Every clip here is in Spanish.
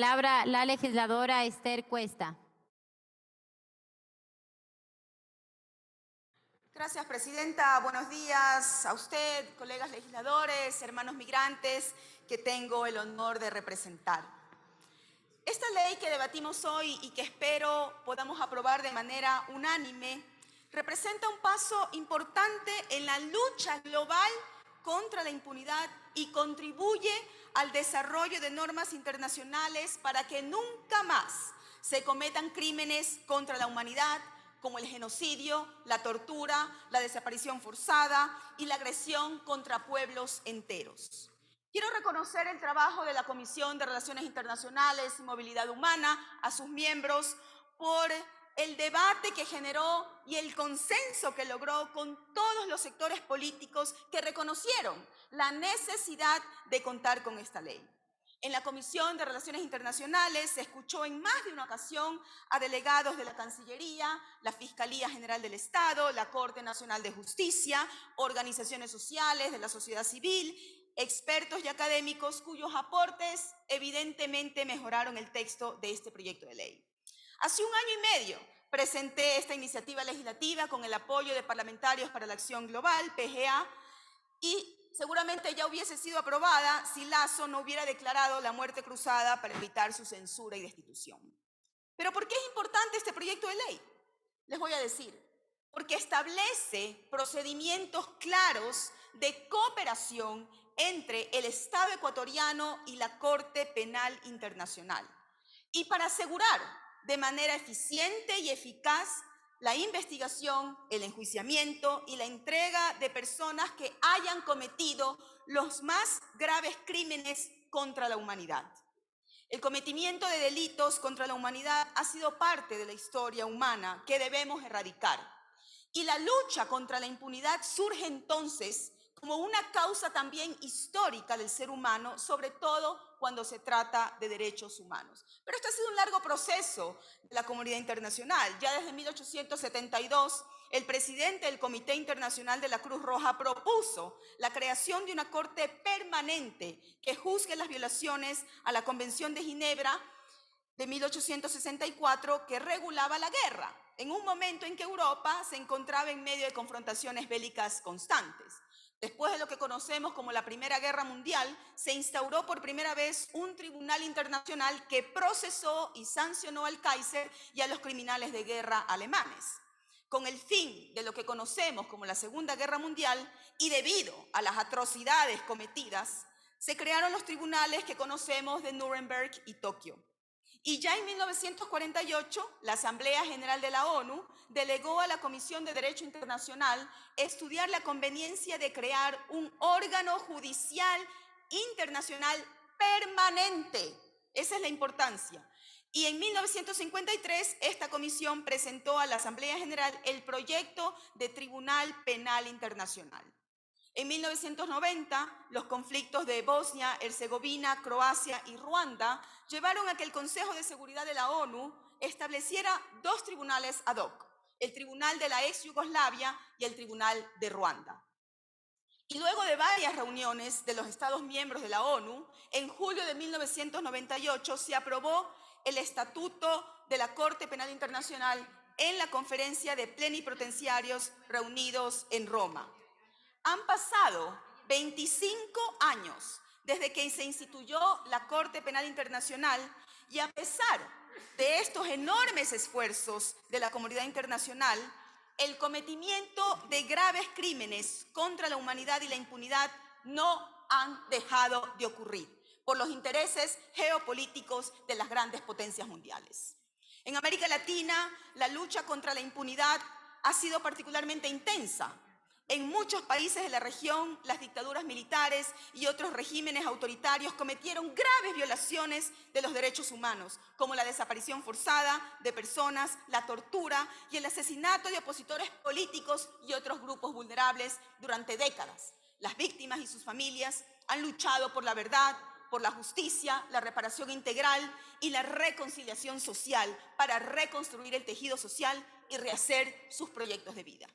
palabra la legisladora Esther Cuesta. Gracias, presidenta. Buenos días a usted, colegas legisladores, hermanos migrantes que tengo el honor de representar. Esta ley que debatimos hoy y que espero podamos aprobar de manera unánime representa un paso importante en la lucha global contra la impunidad y contribuye al desarrollo de normas internacionales para que nunca más se cometan crímenes contra la humanidad, como el genocidio, la tortura, la desaparición forzada y la agresión contra pueblos enteros. Quiero reconocer el trabajo de la Comisión de Relaciones Internacionales y Movilidad Humana, a sus miembros, por el debate que generó y el consenso que logró con todos los sectores políticos que reconocieron la necesidad de contar con esta ley. En la Comisión de Relaciones Internacionales se escuchó en más de una ocasión a delegados de la Cancillería, la Fiscalía General del Estado, la Corte Nacional de Justicia, organizaciones sociales de la sociedad civil, expertos y académicos cuyos aportes evidentemente mejoraron el texto de este proyecto de ley. Hace un año y medio presenté esta iniciativa legislativa con el apoyo de Parlamentarios para la Acción Global, PGA, y seguramente ya hubiese sido aprobada si Lasso no hubiera declarado la muerte cruzada para evitar su censura y destitución. ¿Pero por qué es importante este proyecto de ley? Les voy a decir, porque establece procedimientos claros de cooperación entre el Estado ecuatoriano y la Corte Penal Internacional. Y para asegurar de manera eficiente y eficaz la investigación, el enjuiciamiento y la entrega de personas que hayan cometido los más graves crímenes contra la humanidad. El cometimiento de delitos contra la humanidad ha sido parte de la historia humana que debemos erradicar. Y la lucha contra la impunidad surge entonces como una causa también histórica del ser humano, sobre todo cuando se trata de derechos humanos. Pero esto ha sido un largo proceso de la comunidad internacional. Ya desde 1872, el presidente del Comité Internacional de la Cruz Roja propuso la creación de una corte permanente que juzgue las violaciones a la Convención de Ginebra de 1864, que regulaba la guerra, en un momento en que Europa se encontraba en medio de confrontaciones bélicas constantes. Después de lo que conocemos como la Primera Guerra Mundial, se instauró por primera vez un tribunal internacional que procesó y sancionó al Kaiser y a los criminales de guerra alemanes. Con el fin de lo que conocemos como la Segunda Guerra Mundial y debido a las atrocidades cometidas, se crearon los tribunales que conocemos de Nuremberg y Tokio. Y ya en 1948, la Asamblea General de la ONU delegó a la Comisión de Derecho Internacional estudiar la conveniencia de crear un órgano judicial internacional permanente. Esa es la importancia. Y en 1953, esta comisión presentó a la Asamblea General el proyecto de Tribunal Penal Internacional. En 1990, los conflictos de Bosnia, Herzegovina, Croacia y Ruanda llevaron a que el Consejo de Seguridad de la ONU estableciera dos tribunales ad hoc, el Tribunal de la ex Yugoslavia y el Tribunal de Ruanda. Y luego de varias reuniones de los Estados miembros de la ONU, en julio de 1998 se aprobó el Estatuto de la Corte Penal Internacional en la Conferencia de Plenipotenciarios reunidos en Roma. Han pasado 25 años desde que se instituyó la Corte Penal Internacional y a pesar de estos enormes esfuerzos de la comunidad internacional, el cometimiento de graves crímenes contra la humanidad y la impunidad no han dejado de ocurrir por los intereses geopolíticos de las grandes potencias mundiales. En América Latina, la lucha contra la impunidad ha sido particularmente intensa. En muchos países de la región, las dictaduras militares y otros regímenes autoritarios cometieron graves violaciones de los derechos humanos, como la desaparición forzada de personas, la tortura y el asesinato de opositores políticos y otros grupos vulnerables durante décadas. Las víctimas y sus familias han luchado por la verdad, por la justicia, la reparación integral y la reconciliación social para reconstruir el tejido social y rehacer sus proyectos de vida.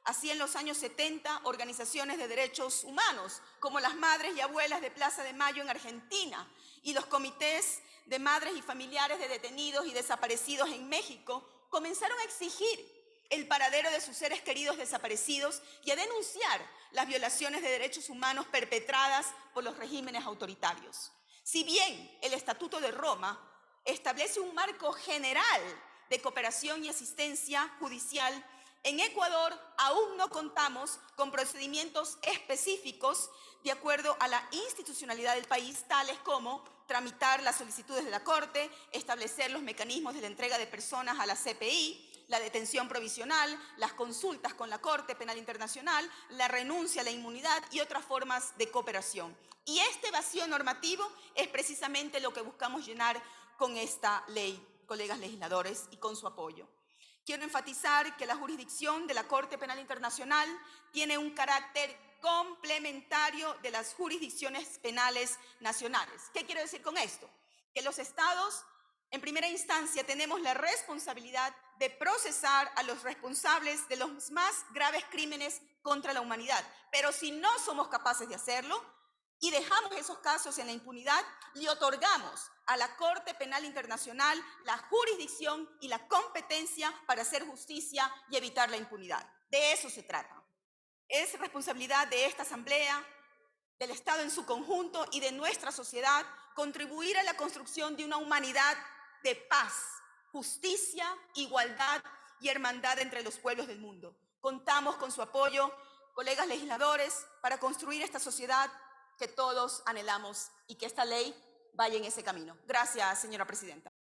Así en los años 70, organizaciones de derechos humanos, como las Madres y Abuelas de Plaza de Mayo en Argentina y los comités de madres y familiares de detenidos y desaparecidos en México, comenzaron a exigir el paradero de sus seres queridos desaparecidos y a denunciar las violaciones de derechos humanos perpetradas por los regímenes autoritarios. Si bien el Estatuto de Roma establece un marco general de cooperación y asistencia judicial, en Ecuador aún no contamos con procedimientos específicos de acuerdo a la institucionalidad del país, tales como tramitar las solicitudes de la Corte, establecer los mecanismos de la entrega de personas a la CPI, la detención provisional, las consultas con la Corte Penal Internacional, la renuncia a la inmunidad y otras formas de cooperación. Y este vacío normativo es precisamente lo que buscamos llenar con esta ley, colegas legisladores, y con su apoyo. Quiero enfatizar que la jurisdicción de la Corte Penal Internacional tiene un carácter complementario de las jurisdicciones penales nacionales. ¿Qué quiero decir con esto? Que los estados, en primera instancia, tenemos la responsabilidad de procesar a los responsables de los más graves crímenes contra la humanidad. Pero si no somos capaces de hacerlo y dejamos esos casos en la impunidad, le otorgamos a la Corte Penal Internacional la jurisdicción y la competencia para hacer justicia y evitar la impunidad. De eso se trata. Es responsabilidad de esta Asamblea, del Estado en su conjunto y de nuestra sociedad contribuir a la construcción de una humanidad de paz, justicia, igualdad y hermandad entre los pueblos del mundo. Contamos con su apoyo, colegas legisladores, para construir esta sociedad que todos anhelamos y que esta ley vaya en ese camino. Gracias, señora presidenta.